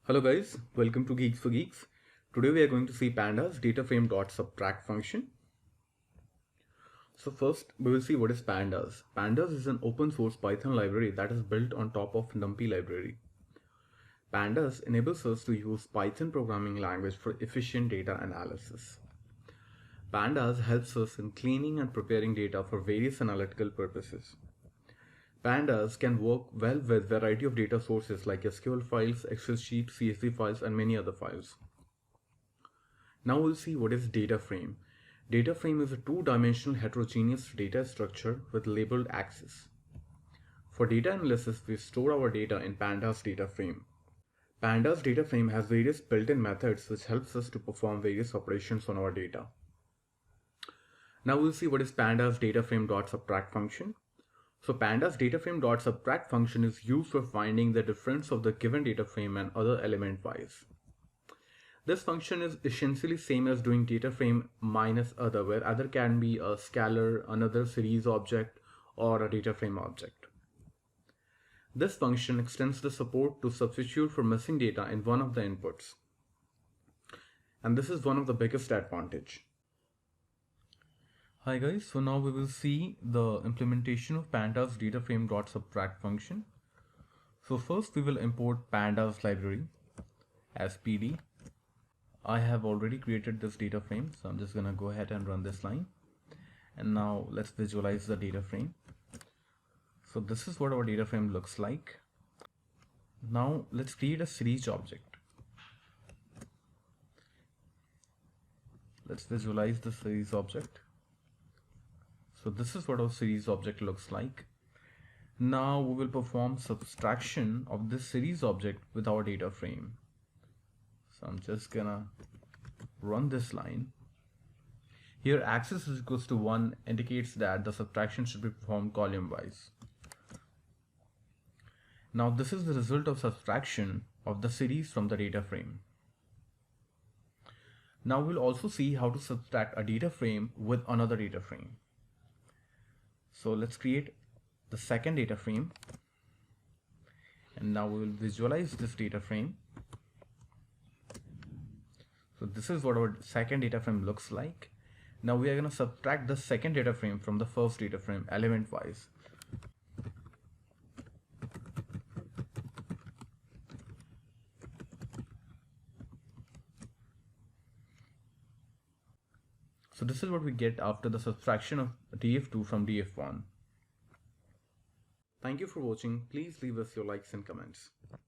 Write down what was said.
Hello guys, welcome to Geeks for Geeks. Today we are going to see Pandas dataframe.subtract function. So first we will see what is Pandas. Pandas is an open source Python library that is built on top of NumPy library. Pandas enables us to use Python programming language for efficient data analysis. Pandas helps us in cleaning and preparing data for various analytical purposes. Pandas can work well with a variety of data sources like SQL files, Excel sheets, CSV files, and many other files. Now we'll see what is data frame. Data frame is a two-dimensional heterogeneous data structure with labeled axes. For data analysis, we store our data in Pandas data frame. Pandas data frame has various built-in methods which helps us to perform various operations on our data. Now we'll see what is Pandas dataframe.subtract function. So Pandas dataframe.subtract function is used for finding the difference of the given data frame and other element wise. This function is essentially same as doing data frame minus other, where other can be a scalar, another series object, or a data frame object. This function extends the support to substitute for missing data in one of the inputs. And this is one of the biggest advantage. Hi guys, so now we will see the implementation of Pandas dataframe.subtract function. So first we will import Pandas library as PD. I have already created this data frame, so I'm just gonna go ahead and run this line. And now let's visualize the data frame. So this is what our data frame looks like. Now let's create a series object. Let's visualize the series object. So this is what our series object looks like. Now we will perform subtraction of this series object with our data frame. So I'm just gonna run this line. Here axis is equals to 1 indicates that the subtraction should be performed column wise. Now this is the result of subtraction of the series from the data frame. Now we'll also see how to subtract a data frame with another data frame. So let's create the second data frame, and now we will visualize this data frame. So this is what our second data frame looks like. Now we are going to subtract the second data frame from the first data frame element wise. So this is what we get after the subtraction of df2 from df1. Thank you for watching. Please leave us your likes and comments.